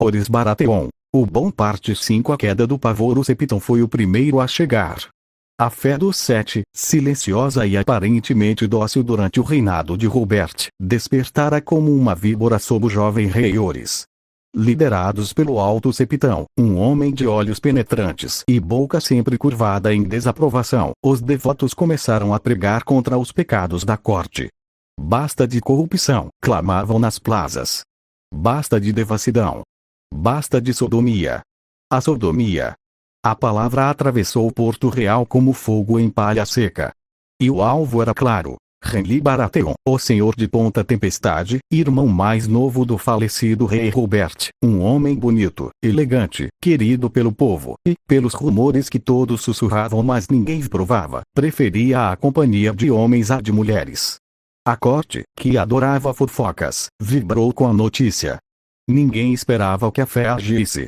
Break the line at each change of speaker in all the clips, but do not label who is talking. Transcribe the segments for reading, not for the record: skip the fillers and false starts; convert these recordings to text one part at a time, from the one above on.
Oris Baratheon, o bom parte 5. A queda do pavor. O Septão foi o primeiro a chegar. A fé dos sete, silenciosa e aparentemente dócil durante o reinado de Robert, despertara como uma víbora sob o jovem rei Oris. Liderados pelo Alto Septão, um homem de olhos penetrantes e boca sempre curvada em desaprovação, os devotos começaram a pregar contra os pecados da corte. Basta de corrupção, clamavam nas plazas. Basta de devassidão. Basta de sodomia. A sodomia. A palavra atravessou o Porto Real como fogo em palha seca. E o alvo era claro: Renly Baratheon, o senhor de Ponta Tempestade, irmão mais novo do falecido rei Robert, um homem bonito, elegante, querido pelo povo, e, pelos rumores que todos sussurravam mas ninguém provava, preferia a companhia de homens à de mulheres. A corte, que adorava fofocas, vibrou com a notícia. Ninguém esperava que a fé agisse.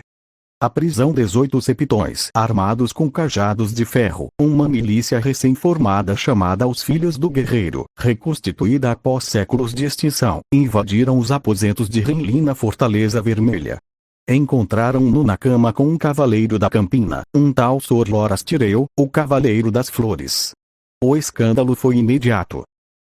A prisão. 18 septões armados com cajados de ferro, uma milícia recém-formada chamada os Filhos do Guerreiro, reconstituída após séculos de extinção, invadiram os aposentos de Renly na Fortaleza Vermelha. Encontraram-no na cama com um cavaleiro da Campina, um tal Sor Loras Tyrell, o Cavaleiro das Flores. O escândalo foi imediato.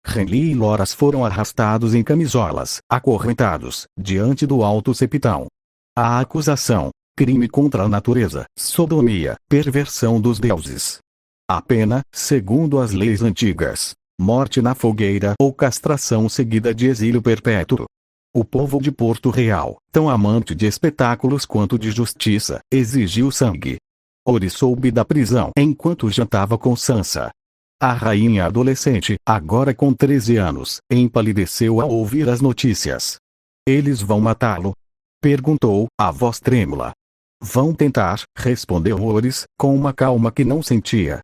Renly e Loras foram arrastados em camisolas, acorrentados, diante do Alto Septão. A acusação: crime contra a natureza, sodomia, perversão dos deuses. A pena, segundo as leis antigas: morte na fogueira ou castração seguida de exílio perpétuo. O povo de Porto Real, tão amante de espetáculos quanto de justiça, exigiu sangue. Oris soube da prisão enquanto jantava com Sansa. A rainha adolescente, agora com 13 anos, empalideceu ao ouvir as notícias. Eles vão matá-lo? Perguntou, a voz trêmula. Vão tentar, respondeu Oris, com uma calma que não sentia.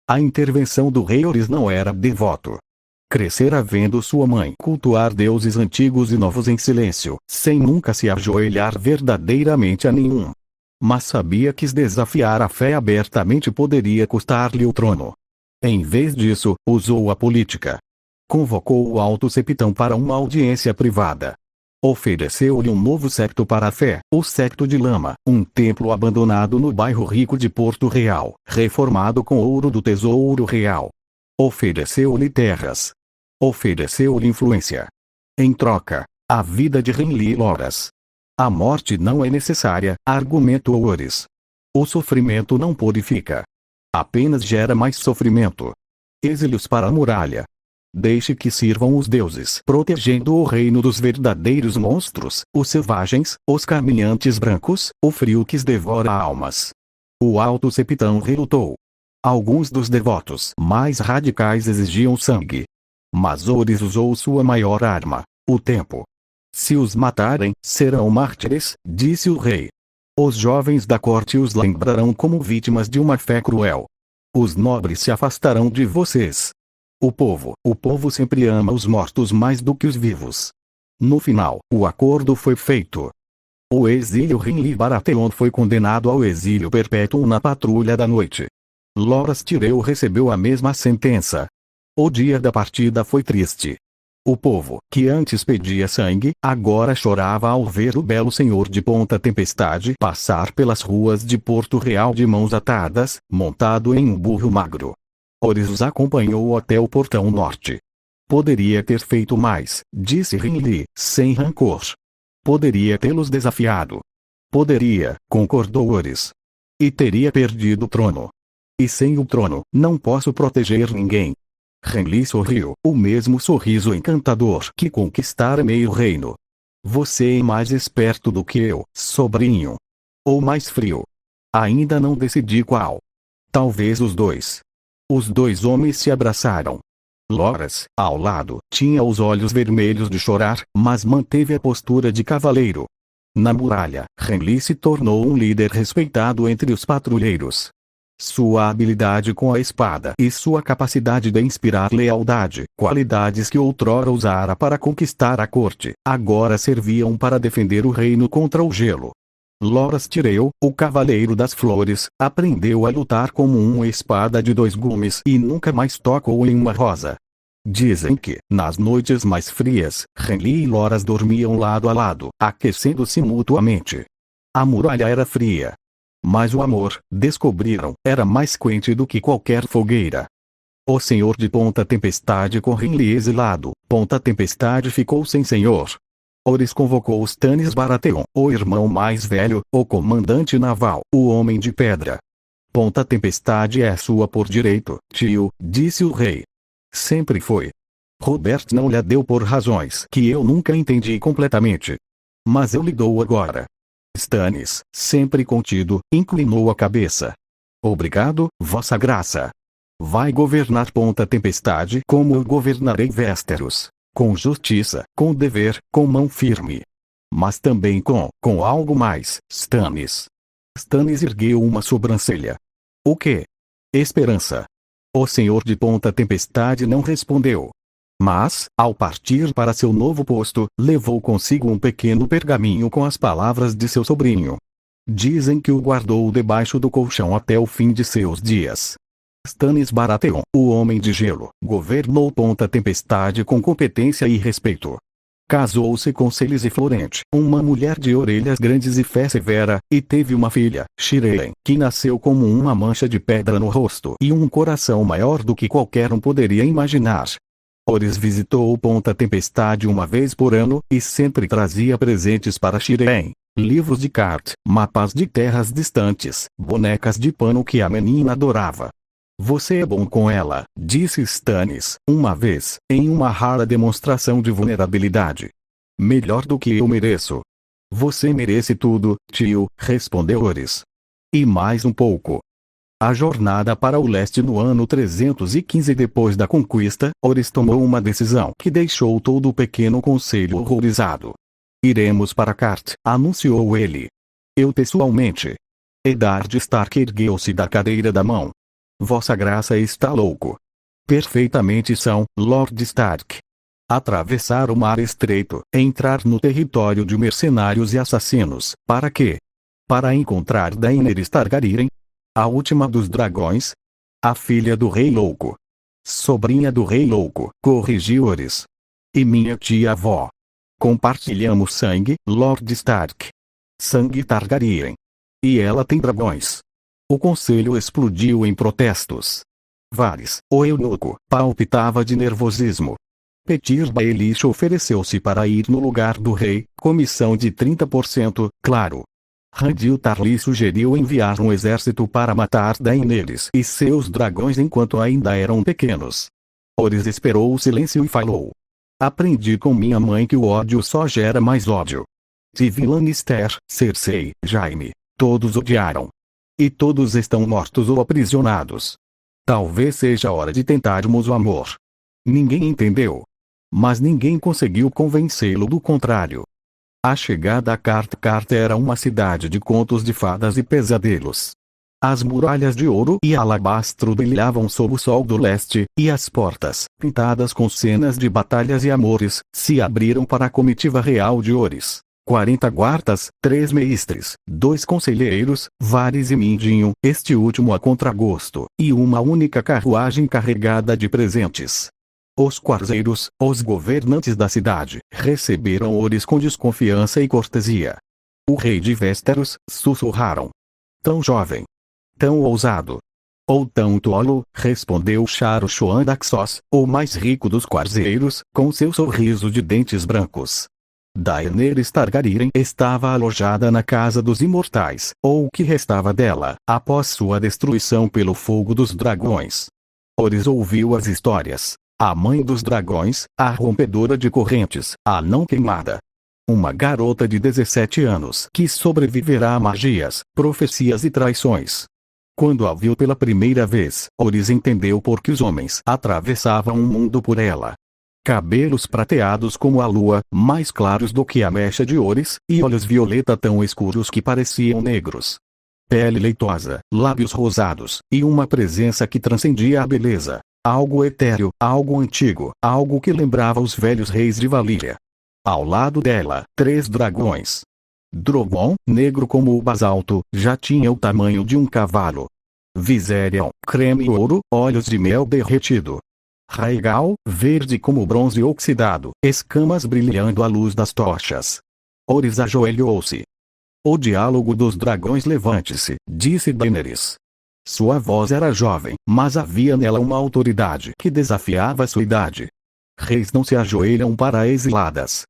A intervenção do rei Oris não era devoto. Crescera vendo sua mãe cultuar deuses antigos e novos em silêncio, sem nunca se ajoelhar verdadeiramente a nenhum. Mas sabia que desafiar a fé abertamente poderia custar-lhe o trono. Em vez disso, usou a política. Convocou o Alto Septão para uma audiência privada. Ofereceu-lhe um novo secto para a fé, o secto de Lama, um templo abandonado no bairro rico de Porto Real, reformado com ouro do tesouro real. Ofereceu-lhe terras. Ofereceu-lhe influência. Em troca, a vida de Renly e Loras. A morte não é necessária, argumentou Oris. O sofrimento não purifica. Apenas gera mais sofrimento. Exílios para a muralha. Deixe que sirvam os deuses, protegendo o reino dos verdadeiros monstros, os selvagens, os caminhantes brancos, o frio que devora almas. O Alto Septão relutou. Alguns dos devotos mais radicais exigiam sangue. Mas Oris usou sua maior arma, o tempo. Se os matarem, serão mártires, disse o rei. Os jovens da corte os lembrarão como vítimas de uma fé cruel. Os nobres se afastarão de vocês. O povo sempre ama os mortos mais do que os vivos. No final, o acordo foi feito. O exílio Renly Baratheon foi condenado ao exílio perpétuo na Patrulha da Noite. Loras Tyrell recebeu a mesma sentença. O dia da partida foi triste. O povo, que antes pedia sangue, agora chorava ao ver o belo senhor de Ponta Tempestade passar pelas ruas de Porto Real de mãos atadas, montado em um burro magro. Oris os acompanhou até o portão norte. Poderia ter feito mais, disse Renly, sem rancor. Poderia tê-los desafiado. Poderia, concordou Oris. E teria perdido o trono. E sem o trono, não posso proteger ninguém. Renly sorriu, o mesmo sorriso encantador que conquistara meio reino. Você é mais esperto do que eu, sobrinho. Ou mais frio. Ainda não decidi qual. Talvez os dois. Os dois homens se abraçaram. Loras, ao lado, tinha os olhos vermelhos de chorar, mas manteve a postura de cavaleiro. Na muralha, Renly se tornou um líder respeitado entre os patrulheiros. Sua habilidade com a espada e sua capacidade de inspirar lealdade, qualidades que outrora usara para conquistar a corte, agora serviam para defender o reino contra o gelo. Loras Tyrell, o Cavaleiro das Flores, aprendeu a lutar como uma espada de dois gumes e nunca mais tocou em uma rosa. Dizem que, nas noites mais frias, Renly e Loras dormiam lado a lado, aquecendo-se mutuamente. A muralha era fria. Mas o amor, descobriram, era mais quente do que qualquer fogueira. O senhor de Ponta Tempestade correu-lhe exilado. Ponta Tempestade ficou sem senhor. Oris convocou Stannis Baratheon, o irmão mais velho, o comandante naval, o homem de pedra. Ponta Tempestade é sua por direito, tio, disse o rei. Sempre foi. Robert não lhe deu por razões que eu nunca entendi completamente. Mas eu lhe dou agora. Stannis, sempre contido, inclinou a cabeça. Obrigado, Vossa Graça. Vai governar Ponta Tempestade como eu governarei Westeros. Com justiça, com dever, com mão firme. Mas também com algo mais, Stannis. Stannis ergueu uma sobrancelha. O quê? Esperança. O senhor de Ponta Tempestade não respondeu. Mas, ao partir para seu novo posto, levou consigo um pequeno pergaminho com as palavras de seu sobrinho. Dizem que o guardou debaixo do colchão até o fim de seus dias. Stannis Baratheon, o Homem de Gelo, governou Ponta Tempestade com competência e respeito. Casou-se com Celise Florente, uma mulher de orelhas grandes e fé severa, e teve uma filha, Shireen, que nasceu como uma mancha de pedra no rosto e um coração maior do que qualquer um poderia imaginar. Oris visitou Ponta Tempestade uma vez por ano, e sempre trazia presentes para Shireen. Livros de carta, mapas de terras distantes, bonecas de pano que a menina adorava. Você é bom com ela, disse Stannis, uma vez, em uma rara demonstração de vulnerabilidade. Melhor do que eu mereço. Você merece tudo, tio, respondeu Oris. E mais um pouco. A jornada para o leste no ano 315 depois da conquista, Oris tomou uma decisão que deixou todo o pequeno conselho horrorizado. Iremos para Cart, anunciou ele. Eu pessoalmente. Eddard Stark ergueu-se da cadeira da mão. Vossa Graça está louco. Perfeitamente são, Lord Stark. Atravessar o mar estreito, entrar no território de mercenários e assassinos, para quê? Para encontrar Daenerys Targaryen? A última dos dragões? A filha do Rei Louco. Sobrinha do Rei Louco, corrigiu Oris. E minha tia-avó. Compartilhamos sangue, Lord Stark. Sangue Targaryen. E ela tem dragões. O conselho explodiu em protestos. Varys, o eunuco, palpitava de nervosismo. Petyr Baelish ofereceu-se para ir no lugar do rei, comissão de 30%, claro. Randyll Tarly sugeriu enviar um exército para matar Daenerys e seus dragões enquanto ainda eram pequenos. Oris esperou o silêncio e falou. Aprendi com minha mãe que o ódio só gera mais ódio. Tyrion Lannister, Cersei, Jaime, todos odiaram. E todos estão mortos ou aprisionados. Talvez seja hora de tentarmos o amor. Ninguém entendeu. Mas ninguém conseguiu convencê-lo do contrário. A chegada a Cart era uma cidade de contos de fadas e pesadelos. As muralhas de ouro e alabastro brilhavam sob o sol do leste, e as portas, pintadas com cenas de batalhas e amores, se abriram para a comitiva real de Oris. 40 guardas, 3 mestres, 2 conselheiros, Varys e Mindinho, este último a contragosto, e uma única carruagem carregada de presentes. Os quarzeiros, os governantes da cidade, receberam Oris com desconfiança e cortesia. O rei de Westeros, sussurraram. Tão jovem. Tão ousado. Ou tão tolo, respondeu Charo Choan Daxos, o mais rico dos quarzeiros, com seu sorriso de dentes brancos. Daenerys Targaryen estava alojada na Casa dos Imortais, ou o que restava dela, após sua destruição pelo fogo dos dragões. Oris ouviu as histórias. A mãe dos dragões, a rompedora de correntes, a não queimada. Uma garota de 17 anos que sobreviverá a magias, profecias e traições. Quando a viu pela primeira vez, Oris entendeu por que os homens atravessavam o mundo por ela. Cabelos prateados como a lua, mais claros do que a mecha de Oris, e olhos violeta tão escuros que pareciam negros. Pele leitosa, lábios rosados, e uma presença que transcendia a beleza. Algo etéreo, algo antigo, algo que lembrava os velhos reis de Valíria. Ao lado dela, 3 dragões. Drogon, negro como o basalto, já tinha o tamanho de um cavalo. Viserion, creme ouro, olhos de mel derretido. Rhaegal, verde como bronze oxidado, escamas brilhando à luz das tochas. Oris ajoelhou-se. O diálogo dos dragões. Levante-se, disse Daenerys. Sua voz era jovem, mas havia nela uma autoridade que desafiava sua idade. Reis não se ajoelham para exiladas.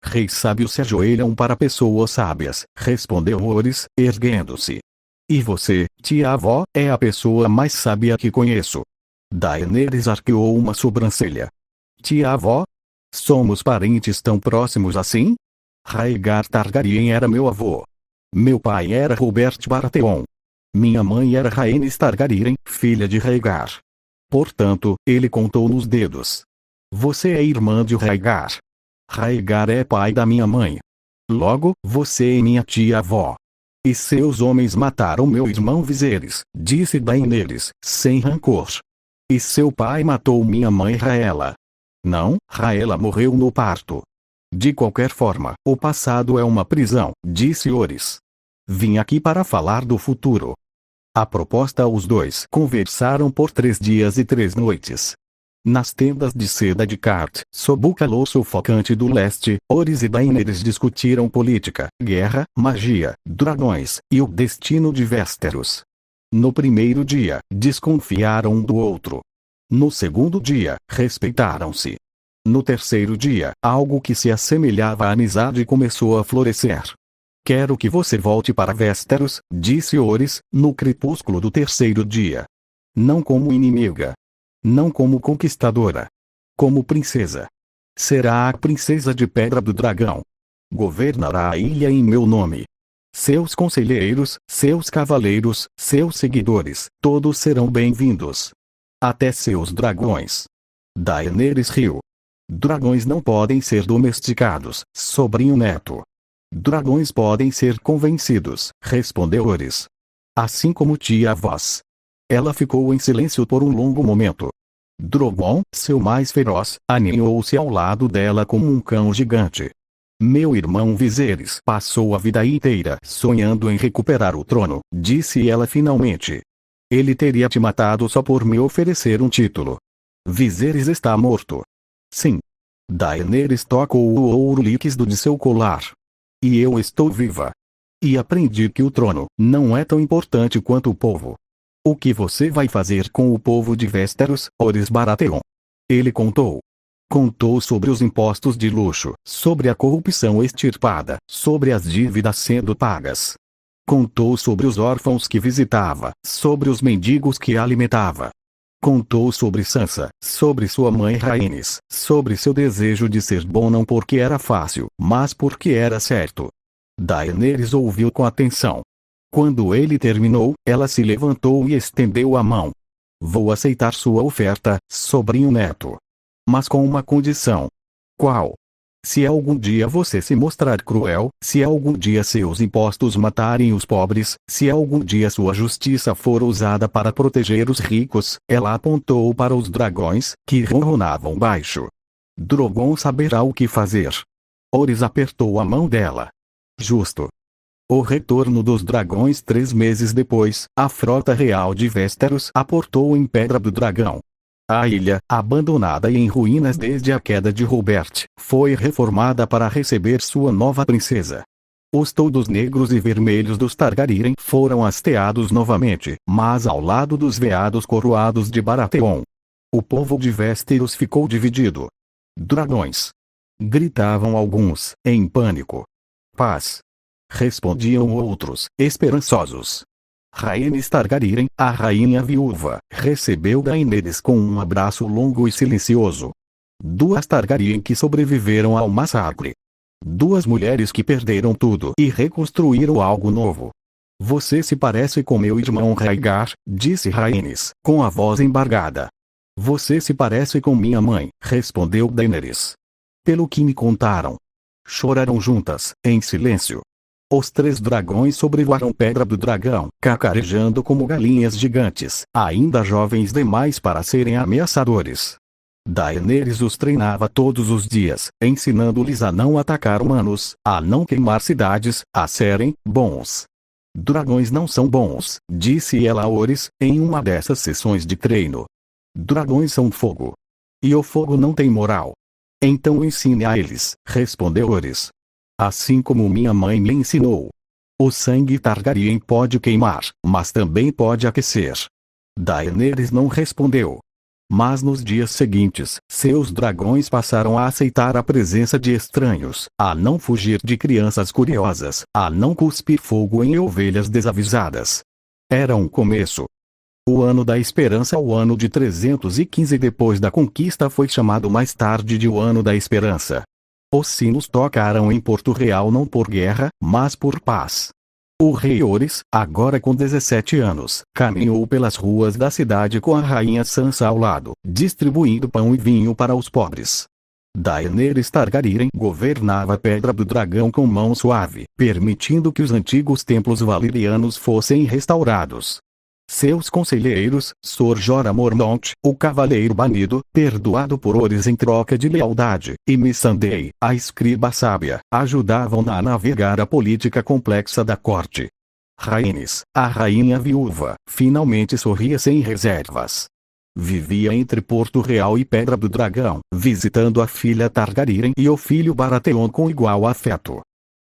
Reis sábios se ajoelham para pessoas sábias, respondeu Orys, erguendo-se. E você, tia-avó, é a pessoa mais sábia que conheço. Daenerys arqueou uma sobrancelha. Tia-avó? Somos parentes tão próximos assim? Rhaegar Targaryen era meu avô. Meu pai era Robert Baratheon. Minha mãe era Rhaenys Targaryen, filha de Rhaegar. Portanto, ele contou nos dedos. Você é irmã de Rhaegar. Rhaegar é pai da minha mãe. Logo, você é minha tia-avó. E seus homens mataram meu irmão Viserys, disse Daenerys, sem rancor. E seu pai matou minha mãe Rhaella. Não, Rhaella morreu no parto. De qualquer forma, o passado é uma prisão, disse Orys. Vim aqui para falar do futuro. A proposta. Os dois conversaram por 3 dias e 3 noites. Nas tendas de seda de Cart, sob o calor sufocante do leste, Orys e Daenerys discutiram política, guerra, magia, dragões, e o destino de Westeros. No primeiro dia, desconfiaram um do outro. No segundo dia, respeitaram-se. No terceiro dia, algo que se assemelhava à amizade começou a florescer. Quero que você volte para Westeros, disse Orys, no crepúsculo do terceiro dia. Não como inimiga. Não como conquistadora. Como princesa. Será a princesa de Pedra do Dragão. Governará a ilha em meu nome. Seus conselheiros, seus cavaleiros, seus seguidores, todos serão bem-vindos. Até seus dragões. Daenerys riu. Dragões não podem ser domesticados, sobrinho neto. Dragões podem ser convencidos, respondeu Orys. Assim como tia-avós. Ela ficou em silêncio por um longo momento. Drogon, seu mais feroz, aninhou-se ao lado dela como um cão gigante. Meu irmão Viserys passou a vida inteira sonhando em recuperar o trono, disse ela finalmente. Ele teria te matado só por me oferecer um título. Viserys está morto. Sim. Daenerys tocou o ouro líquido de seu colar. E eu estou viva. E aprendi que o trono não é tão importante quanto o povo. O que você vai fazer com o povo de Westeros, Orys Baratheon? Ele contou. Contou sobre os impostos de luxo, sobre a corrupção extirpada, sobre as dívidas sendo pagas. Contou sobre os órfãos que visitava, sobre os mendigos que alimentava. Contou sobre Sansa, sobre sua mãe Rhaenys, sobre seu desejo de ser bom não porque era fácil, mas porque era certo. Daenerys ouviu com atenção. Quando ele terminou, ela se levantou e estendeu a mão. Vou aceitar sua oferta, sobrinho neto. Mas com uma condição. Qual? Se algum dia você se mostrar cruel, se algum dia seus impostos matarem os pobres, se algum dia sua justiça for usada para proteger os ricos, ela apontou para os dragões, que ronronavam baixo. Drogon saberá o que fazer. Orys apertou a mão dela. Justo. O retorno dos dragões. 3 meses depois, a frota real de Westeros aportou em Pedra do Dragão. A ilha, abandonada e em ruínas desde a queda de Robert, foi reformada para receber sua nova princesa. Os toldos negros e vermelhos dos Targaryen foram hasteados novamente, mas ao lado dos veados coroados de Baratheon. O povo de Westeros ficou dividido. Dragões! Gritavam alguns, em pânico. Paz! Respondiam outros, esperançosos. Rhaenys Targaryen, a rainha viúva, recebeu Daenerys com um abraço longo e silencioso. 2 Targaryen que sobreviveram ao massacre. 2 mulheres que perderam tudo e reconstruíram algo novo. Você se parece com meu irmão Rhaegar, disse Rhaenys, com a voz embargada. Você se parece com minha mãe, respondeu Daenerys. Pelo que me contaram. Choraram juntas, em silêncio. Os 3 dragões sobrevoaram Pedra do Dragão, cacarejando como galinhas gigantes, ainda jovens demais para serem ameaçadores. Daenerys os treinava todos os dias, ensinando-lhes a não atacar humanos, a não queimar cidades, a serem bons. Dragões não são bons, disse ela a Orys, em uma dessas sessões de treino. Dragões são fogo. E o fogo não tem moral. Então ensine a eles, respondeu Orys. Assim como minha mãe me ensinou. O sangue Targaryen pode queimar, mas também pode aquecer. Daenerys não respondeu. Mas nos dias seguintes, seus dragões passaram a aceitar a presença de estranhos, a não fugir de crianças curiosas, a não cuspir fogo em ovelhas desavisadas. Era um começo. O Ano da Esperança, o ano de 315 depois da conquista, foi chamado mais tarde de o Ano da Esperança. Os sinos tocaram em Porto Real não por guerra, mas por paz. O rei Ores, agora com 17 anos, caminhou pelas ruas da cidade com a rainha Sansa ao lado, distribuindo pão e vinho para os pobres. Daenerys Targaryen governava Pedra do Dragão com mão suave, permitindo que os antigos templos valerianos fossem restaurados. Seus conselheiros, Sor Jorah Mormont, o cavaleiro banido, perdoado por Ores em troca de lealdade, e Missandei, a escriba sábia, ajudavam-na a navegar a política complexa da corte. Rhaenys, a rainha viúva, finalmente sorria sem reservas. Vivia entre Porto Real e Pedra do Dragão, visitando a filha Targaryen e o filho Baratheon com igual afeto.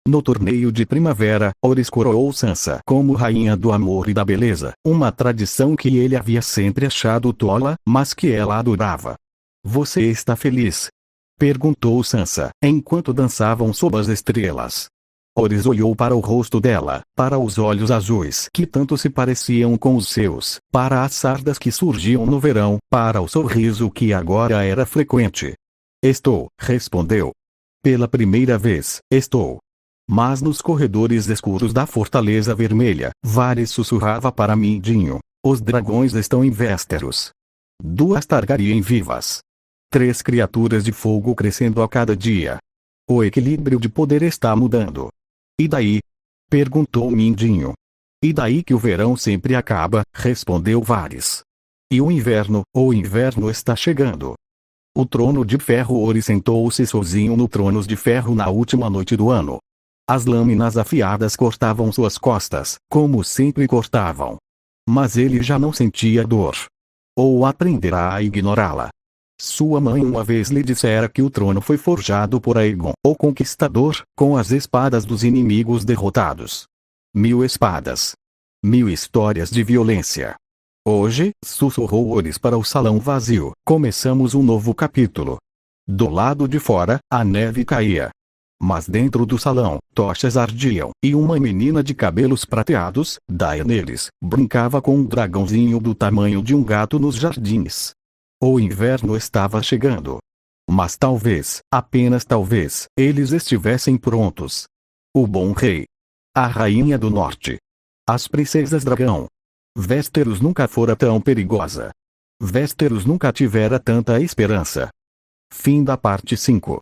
No torneio de primavera, Ores coroou Sansa como rainha do amor e da beleza, uma tradição que ele havia sempre achado tola, mas que ela adorava. "Você está feliz?" perguntou Sansa, enquanto dançavam sob as estrelas. Ores olhou para o rosto dela, para os olhos azuis que tanto se pareciam com os seus, para as sardas que surgiam no verão, para o sorriso que agora era frequente. "Estou", respondeu. "Pela primeira vez, estou." Mas nos corredores escuros da Fortaleza Vermelha, Varys sussurrava para Mindinho: "Os dragões estão em Westeros. 2 Targaryen vivas. 3 criaturas de fogo crescendo a cada dia. O equilíbrio de poder está mudando." "E daí?" perguntou Mindinho. "E daí que o verão sempre acaba", respondeu Varys. "E o inverno está chegando." O trono de ferro. Ores sentou-se sozinho no trono de ferro na última noite do ano. As lâminas afiadas cortavam suas costas, como sempre cortavam. Mas ele já não sentia dor. Ou aprenderá a ignorá-la. Sua mãe uma vez lhe dissera que o trono foi forjado por Aegon, o Conquistador, com as espadas dos inimigos derrotados. 1000 espadas. 1000 histórias de violência. Hoje, sussurrou Ores para o salão vazio, começamos um novo capítulo. Do lado de fora, a neve caía. Mas dentro do salão, tochas ardiam, e uma menina de cabelos prateados, Daenerys, brincava com um dragãozinho do tamanho de um gato nos jardins. O inverno estava chegando. Mas talvez, apenas talvez, eles estivessem prontos. O bom rei. A rainha do norte. As princesas dragão. Westeros nunca fora tão perigosa. Westeros nunca tivera tanta esperança. Fim da parte 5.